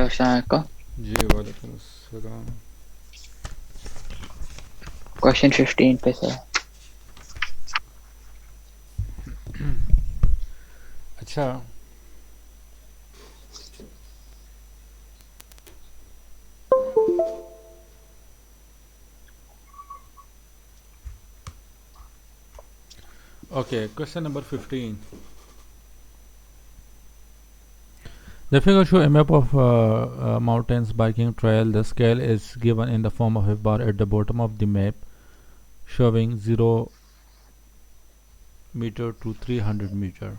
अस्सलाम। जी वालेकुम अस्सलाम। क्वेश्चन 15 पे से। अच्छा, okay, question number 15. The figure show a map of mountains biking trail. The scale is given in the form of a bar at the bottom of the map showing 0 meter to 300 meter.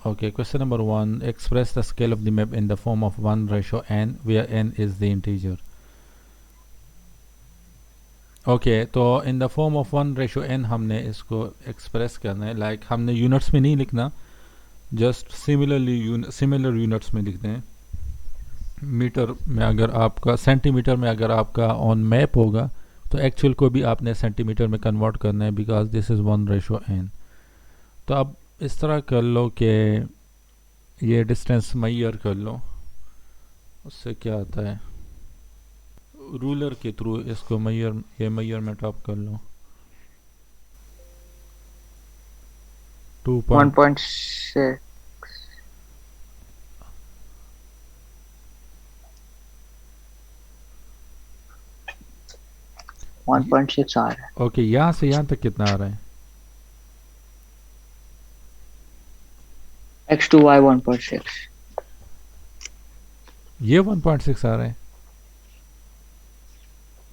Okay, question number 1. Express the scale of the map in the form of 1 ratio n, where n is the integer. Okay तो इन the form of 1:n हमने इसको express करना है, like हमने units में नहीं लिखना, just similar units में लिखते हैं। मीटर में अगर आपका, सेंटीमीटर में अगर आपका ऑन मैप होगा तो एक्चुअल को भी आपने सेंटीमीटर में कन्वर्ट करना है, बिकॉज दिस इज़ 1:n। तो अब इस तरह कर लो कि ये डिस्टेंस मैयर कर लो, उससे क्या आता है, रूलर के थ्रू इसको ये मैयरमेंट आप कर लो। 2 पॉइंट 1.6 1.6 आ रहा है। ओके, यहाँ से यहाँ तक कितना आ रहा है? x to y 1.6। ये 1.6 आ रहा है,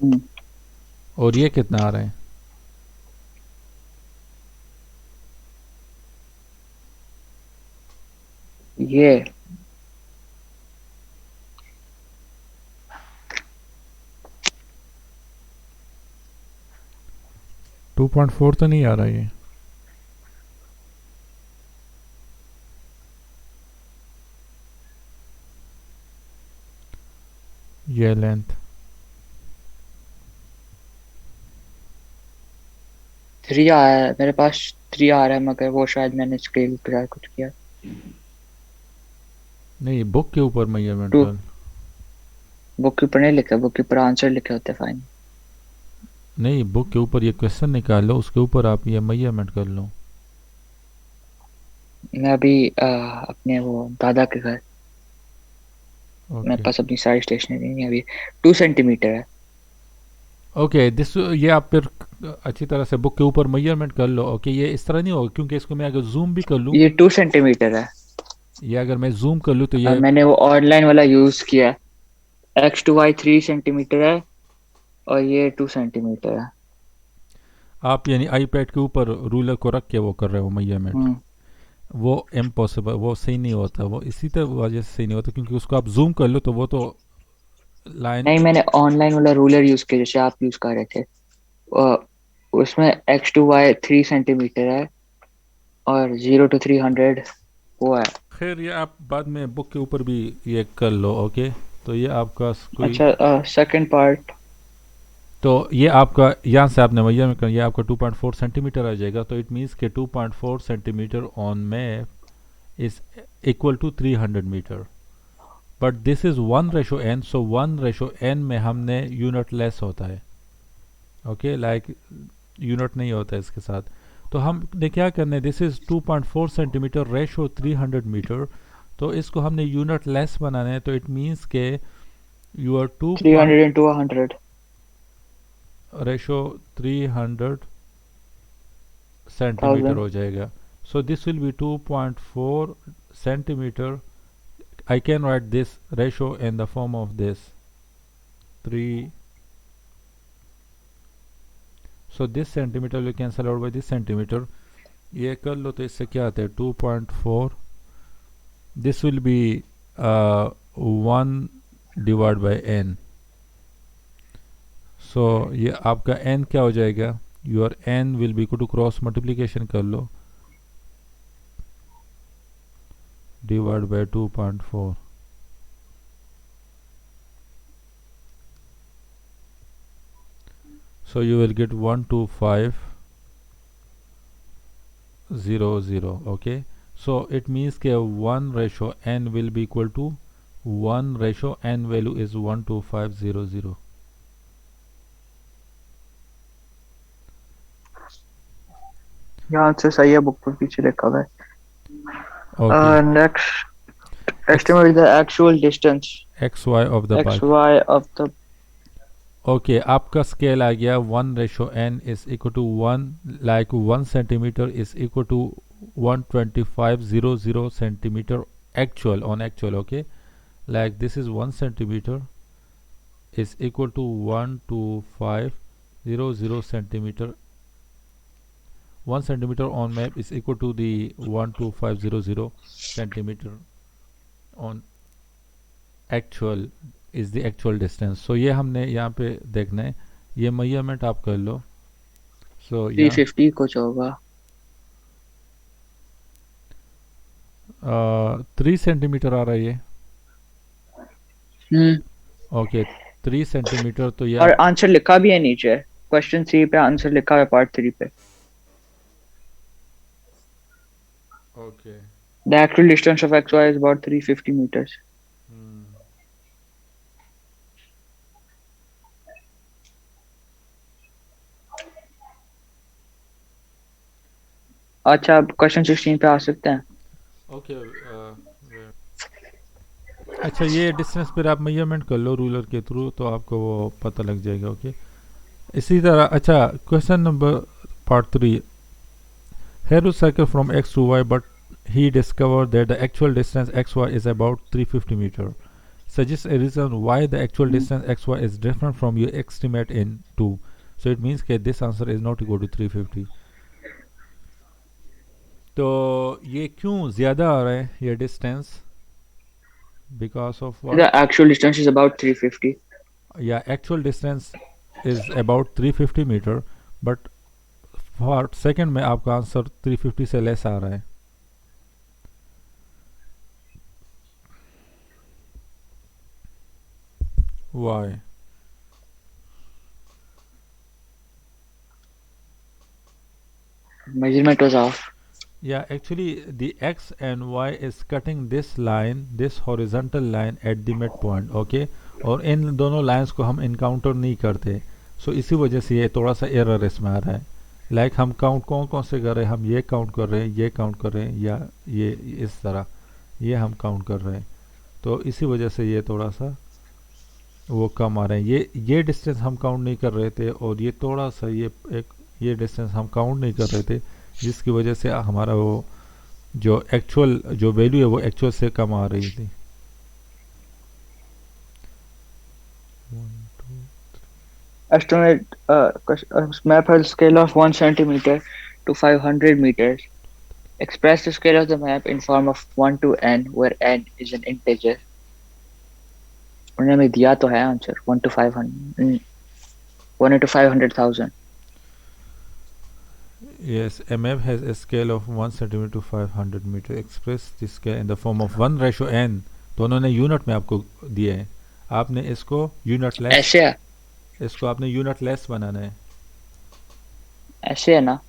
हम्म, और ये कितना आ रहा है? ये 2.4 तो नहीं आ रहा ये लेंथ 3 आ रहा है मेरे पास। 3 आ रहा है, मगर वो शायद मैंने स्केल पे कुछ किया। नहीं, बुक के ऊपर मेजरमेंट टू कर। बुक के ऊपर नहीं लिखा, बुक के ऊपर आंसर लिखे होते फाइन। नहीं, बुक के ऊपर ये क्वेश्चन निकाल लो, उसके ऊपर आप ये मेजरमेंट कर लो। मैं अभी अपने वो दादा के घर, मेरे ओके पास अपनी सारी स्टेशनरी नहीं है अभी। 2 सेंटीमीटर है। ओके, दिस ये आप फिर अच्छी तरह से बुक के ऊपर मेजरमेंट कर लो। ओके, ये इस तरह नहीं होगा, क्योंकि इसको मैं अगर जूम भी कर लूँ, ये 2 सेंटीमीटर है। ये अगर मैं जूम कर लूँ तो ये मैंने वो ऑनलाइन वाला यूज किया है। x to y 3 सेंटीमीटर है और ये 2 सेंटीमीटर है। आप यानी आईपैड के ऊपर रूलर को रख के वो कर रहे हो मेजरमेंट। हम्म। वो इम्पॉसिबल, वो सही नहीं होता, वो इसी तरह वजह से सही नहीं होता, क्योंकि उसको आप जूम कर लो तो वो तो लाइन। नहीं, मैंने ऑनलाइन वाला रूलर यूज किया जैसे आप यूज कर रहे थे। अ, उसमें x to y 3 सेंटीमीटर है और 0 to 300 वो है। खैर, ये आप बाद में बुक के ऊपर भी ये कर लो। ओके, तो ये आपका कोई, अच्छा, सेकंड पार्ट। तो ये आपका यहाँ से आपने मैयर में कर, ये आपका 2.4 सेंटीमीटर आ जाएगा। तो इट मीन्स के 2.4 centimetre on map is equal to 300 metre. But this is 1:n, so 1:n में हमने यूनिट लेस होता है। ओके, लाइक यूनिट नहीं होता है इसके साथ। तो हमने क्या करना है, this is 2.4 centimetre ratio 300 metre, तो इसको हमने यूनिट लेस बनाना है। तो इट मीन्स के यूर 2 300 into 100। Ratio 300 centimetre 1000। हो जाएगा। So this will be 2.4 centimetre. I can write this ratio in the form of this 3। So this centimetre will cancel out by this centimetre. ये कर लो तो इससे क्या आता है, 2.4, दिस विल बी 1/n। सो ये आपका n क्या हो जाएगा, your n will be equal to, cross multiplication कर लो, divide by 2.4। so you will get 12500। okay, so it means के 1:n will be equal to 1:n value is 12500. यहाँ answer सही है, बुक पर पीछे लिखा हुआ Okay, है। Next, x estimate the actual distance xy of the bike. xy of the okay आपका स्केल आ गया 1:n is equal to 1, like 1 centimetre is equal to 12500 centimetre actual on actual. Okay, like this is 1 centimeter is equal to 12500 centimeter. 1 centimeter on map is equal to the 12500 centimeter on actual is the actual distance. So ये हमने यहाँ पे देखना है, ये measurement आप कर लो. So यहाँ 350 कुछ होगा। 3 सेंटीमीटर आ रहा है ये. ओके 3 सेंटीमीटर तो ये और आंसर लिखा भी है नीचे, क्वेश्चन 3 पे आंसर लिखा है पार्ट 3 पे। Okay The actual distance of xy is about 350 meters. अच्छा, अब क्वेश्चन 16 पे आ सकते हैं। ओके अच्छा ये डिस्टेंस पर आप मेजरमेंट कर लो रूलर के थ्रू तो आपको वो पता लग जाएगा. ओके इसी तरह अच्छा question number part 3. Heru cycle from x to y but he discovered that the actual distance xy is about 350 meter. Suggest a reason why the actual distance xy is different from your estimate in 2. So it means that this answer is not equal to 350. तो ये क्यों ज़्यादा आ रहा है ये distance? Because of what? The actual distance is about 350. Yeah, actual distance is about 350 meter, but for second में आपका answer 350 से लेस आ रहा है. Why? Measurement was off. Yeah, actually the x and y is cutting this line, this horizontal line at the midpoint. Okay, और इन दोनों lines को हम encounter नहीं करते. सो इसी वजह से ये थोड़ा सा एरर इसमें आ रहा है. लाइक हम काउंट कौन कौन से कर रहे हैं, हम ये काउंट कर रहे हैं, ये काउंट कर रहे हैं, या ये इस तरह ये हम काउंट कर रहे हैं. तो इसी वजह से ये थोड़ा सा वो कम आ रहे हैं. ये डिस्टेंस हम काउंट नहीं कर रहे थे और ये थोड़ा सा ये डिस्टेंस हम काउंट नहीं कर रहे थे, जिसकी वजह से हमारा वो जो एक्चुअल जो वैल्यू है वो एक्चुअल से कम आ रही थी. Estimate map has scale of 1 centimeter to 500 meters. Express the scale of the map in form of 1 to n, where n is an integer. उन्होंने दिया तो है answer 1 to 500, 1 into 500,000. Yes, a map has a scale of 1 centimeter to 500 meter. Express the scale in the form of 1:n. तो उन्होंने unit में आपको दिया है, आपने इसको यूनिट लेस, ऐसे है, इसको आपने यूनिट लेस बनाना है. ऐसे है ना?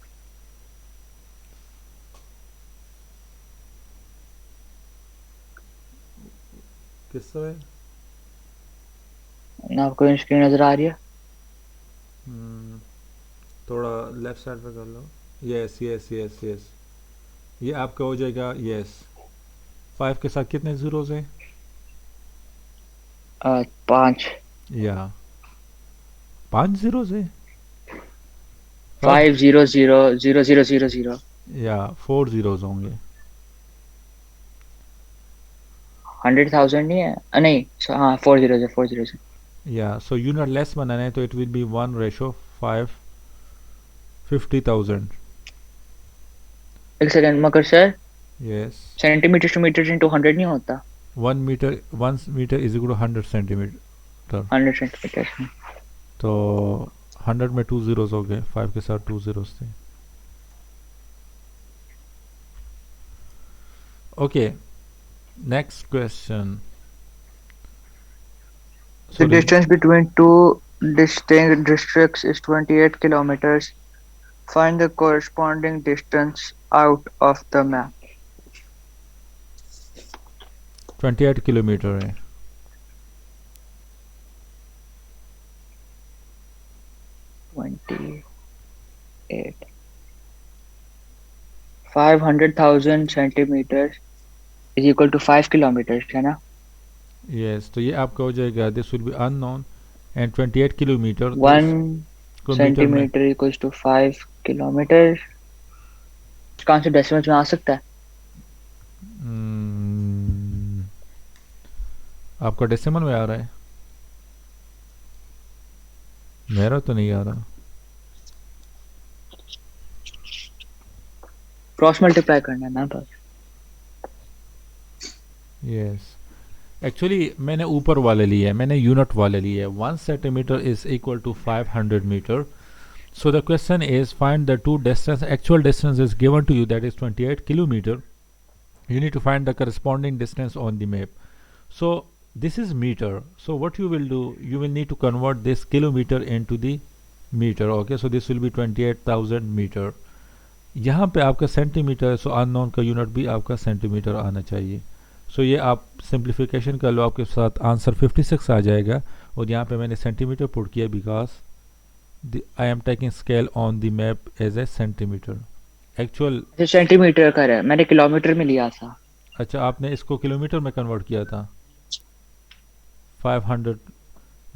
किस तरह? ना आपको स्क्रीन नजर आ रही है? थोड़ा लेफ्ट साइड पे कर लो. यस यस यस यस, ये आपका हो जाएगा. यस 5 के साथ कितने जीरोस हैं? 5. या 5 जीरोस है. 5 0 0 0 0 0 0. या 4 जीरोस होंगे. 100,000 नहीं है? नहीं, हाँ 4 0 है, 4 0 है. या सो यूनिट लेस बनाना है तो इट विल बी 1:550,000. एक सेकंड मगर sir, yes centimetre to metre into 100 नहीं होता? 1 metre is equal to 100 centimetre. 100 centimetre. तो 100 में 2 जीरोस हो गए, 5 के साथ 2 जीरोस थे. Okay next question. The distance between two distinct districts is 28 kilometers. Find the corresponding distance out of the map. 28 kilometre है. 500,000 centimeters is equal to 5 kilometers, है ना? यस, तो ये आपका हो जाएगा this will B unknown and 28 kilometre, तो One इसको मीटर में centimeter equals to 5 kilometers. इसका आंसर डेसिमल्स में आ सकता है? हम्म, आपका डेसिमल में आ रहा है, मेरा तो नहीं आ रहा। क्रॉस मल्टीप्लाई करना है ना बस। यस, एक्चुअली मैंने ऊपर वाले लिए है, मैंने यूनिट वाले लिए है। 1 centimetre is equal to 500 metre. So the question is find the two distance, actual distance is given to you, that is 28 kilometer. You need to find the corresponding distance on the map. So this is meter. So what you will do, you will need to convert this kilometer into the meter. Okay, so this will be 28,000 meter. यहाँ पे आपका centimetre है, सो unknown का unit भी आपका centimetre आना चाहिए। सो ये आप सिंप्लीफिकेशन कर लो, आपके साथ आंसर 56 आ जाएगा। और यहाँ पे मैंने सेंटीमीटर पुट किया because I am taking scale on the map as a centimeter. Actual, ये सेंटीमीटर का है, मैंने किलोमीटर में लिया था। अच्छा आपने इसको किलोमीटर में कन्वर्ट किया था। 500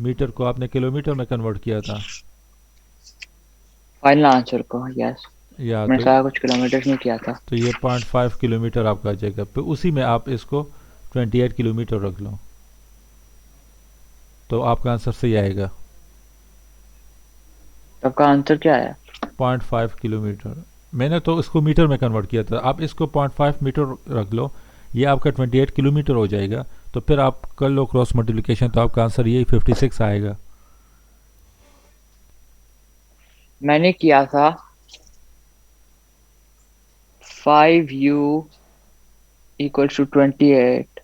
मीटर को आपने किलोमीटर में कन्वर्ट किया था। फाइनल आंसर को, यस। या मैंने सारा कुछ किलोमीटर में किया था। तो ये 0.5 किलोमीटर आपका आ जाएगा, फिर उसी में आप इसको 28 किलोमीटर रख लो, तो आपका आंसर सही आएगा। तो आपका आंसर क्या है? 0.5 किलोमीटर। मैंने तो इसको मीटर में कन्वर्ट किया था, आप इसको 0.5 मीटर रख लो, ये आपका 28 किलोमीटर हो जाएगा। तो फिर आप कर लो क्रॉस मल्टीप्लिकेशन, तो आपका आंसर यही 56 आएगा। मैंने किया था 5u equals to 28,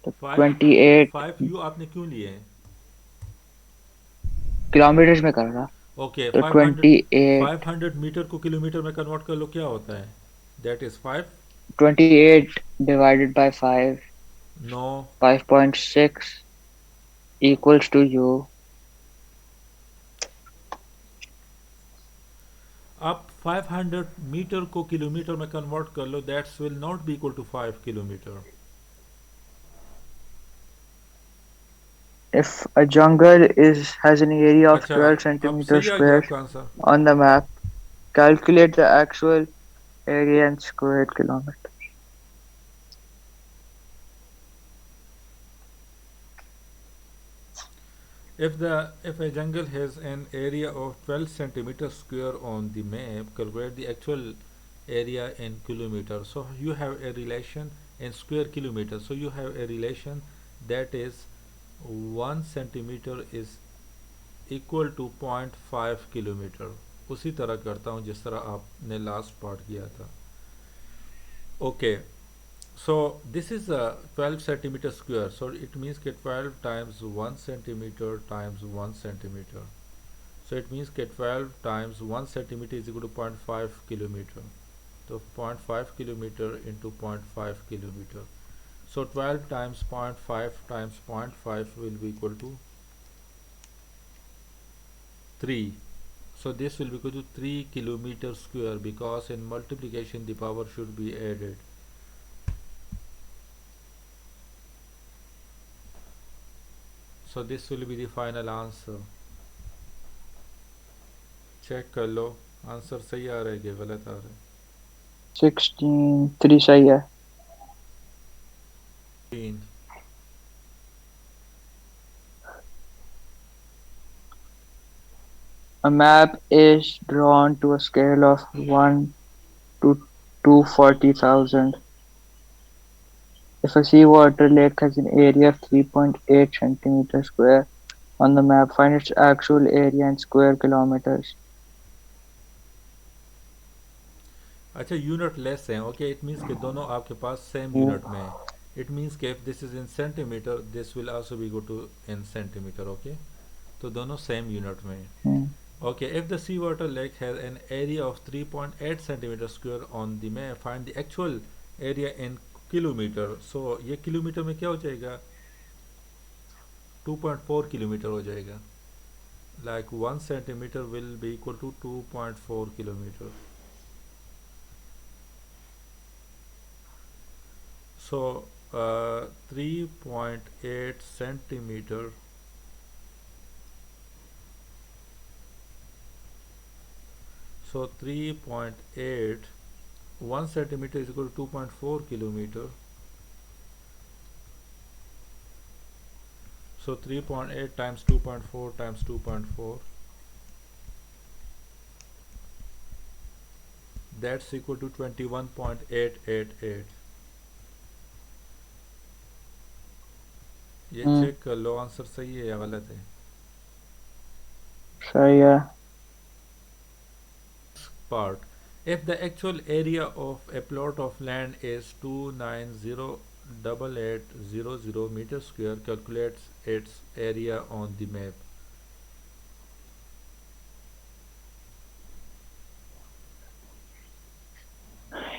तो 28 5 यू आपने क्यों लिए हैं? किलोमीटर में कर रहा, ओके, तो 500 28 500 मीटर को किलोमीटर में कन्वर्ट कर लो, क्या होता है? That is 5। 28 divided by 5, no, 5.6 equals to u। आप 500 मीटर को किलोमीटर में कन्वर्ट कर लो, that's will not be equal to 5 kilometre. If a jungle has an area of अच्छा, 12 अब centimeters सही आ गया square आपका answer. on the map, calculate the actual area in square kilometers. If a jungle has an area of 12 centimeters square on the map, calculate the actual area in kilometers. So you have a relation in square kilometers. So you have a relation that is 1 centimeter is equal to 0.5 kilometre. उसी तरह करता हूँ जिस तरह आपने last part किया था। Okay, so this is a 12 centimeter square, so it means that 12 times 1 centimeter times 1 centimeter, so it means that 12 times 1 centimeter is equal to 0.5 kilometer. So 0.5 kilometer into 0.5 kilometer, so 12 times 0.5 times 0.5 will be equal to 3. So this will be equal to 3 kilometer square, because in multiplication the power should be added. So this will be the final answer. Check कर लो answer सही आ रहा है कि गलत आ रहा है। 16 3 सही है। 3 A map is drawn to a scale of 1 to 240,000. If a seawater lake has an area of 3.8 centimeters square on the map, find its actual area in square kilometers. अच्छा, यूनिट लेस है। Okay, it means कि दोनों आपके पास same unit में है। It means कि if this is in centimetre, this will also be go to in centimetre. Okay, तो दोनों सेम यूनिट में है। Okay, if the seawater lake has an area of 3.8 centimeter square on the map, find the actual area in kilometer. So ये kilometre में क्या हो जाएगा? 2.4 kilometre हो जाएगा। Like 1 centimeter will be equal to 2.4 kilometer. So 3.8 centimeter. So 3.8, 1 centimeter is equal to 2.4 kilometer. So 3.8 times 2.4 times 2.4, that's equal to 21.888. ये हम्म, check कर लो आंसर सही है या गलत है. सही है. Part. If the actual area of a plot of land is 2908800 meter square, calculates its area on the map.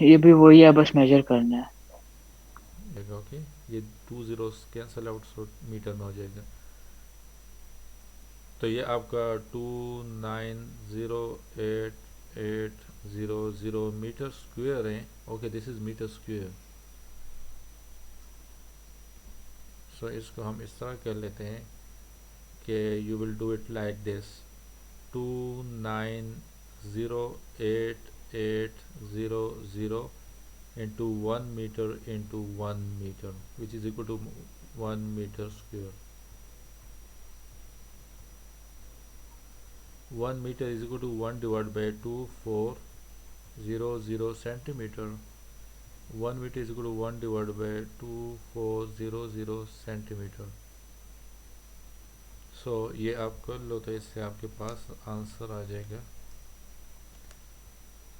ये भी वही है, बस मेजर करना है. ओके, ये 2 zeros cancel out, so metre में हो जाएगा. तो ये आपका 2908800 मीटर स्क्वायर है. Okay, this is metre square. So इसको हम इस तरह कर लेते हैं कि you will do it like this. 2908800 into 1 meter into 1 meter, which is equal to 1 meter square. 1 meter is equal to 1 divided by 2400 centimeter. 1 meter is equal to 1 divided by 2400 centimeter. सो ये आप कर लो तो इससे आपके पास आंसर आ जाएगा.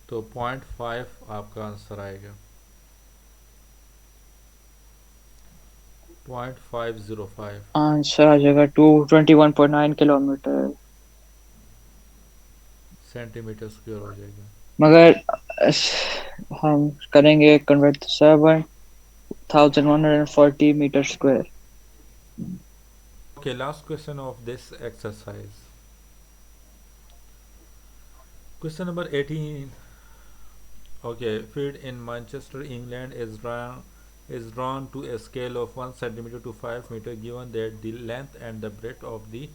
तो 0.5 आपका answer आएगा. 0.505 आंसर आ जाएगा 221.9 किलोमीटर. सेंटीमीटर स्क्वायर हो जाएगा. मगर हम करेंगे convert 7,140 metre square. Okay, last question of this exercise. Question number 18. Okay, field in Manchester, England is drawn to a scale of 1 centimeter to 5 meter, given that the length and the breadth of the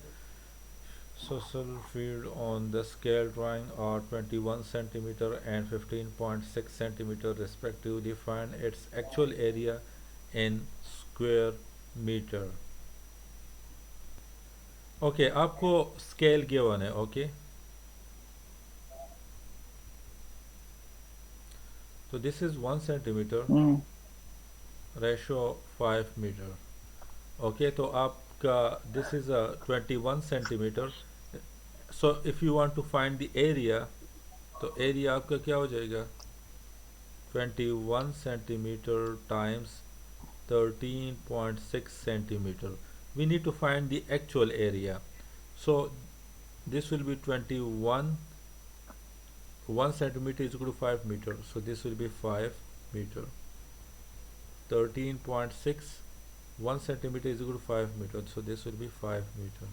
social field on the scale drawing are 21 centimeter and 15.6 centimeter respectively. Find its actual area in square meter. Okay, आपको scale given है. Okay, तो this is 1 centimetre ratio 5 metre. Okay, तो आपका this is a 21 centimetre. So if you want to find the area, तो area आपका क्या हो जाएगा? 21 centimetre times 13.6 centimeter. We need to find the actual area. So this will be 21. 1 centimeter is equal to 5 meter. So this will be 5 meter. 13.6. 1 centimeter is equal to 5 meter. So this will be 5 meter.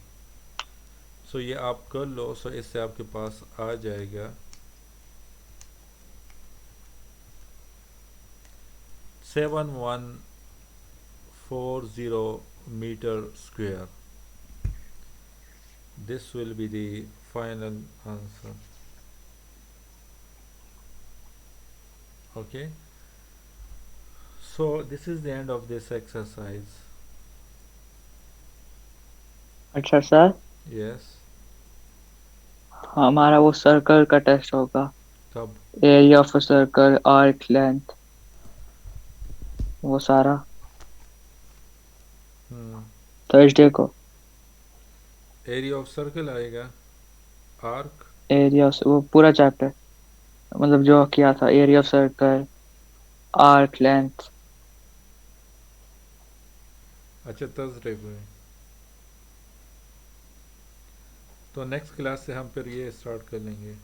So ये आप कर लो. So इससे आपके पास आ जाएगा 7140 meter square. This will be the final answer. Okay, so this is the end of this exercise. अच्छा sir, Yes. हमारा वो circle का टेस्ट होगा. कब? Area of a circle, arc length, वो सारा थर्सडे को. एरिया ऑफ सर्कल आएगा, आर्क. एरिया वो पूरा चैप्टर, मतलब जो किया था, area of circle, arc length. अच्छा, थर्सडे को है. तो नेक्स्ट क्लास से हम फिर ये स्टार्ट कर लेंगे.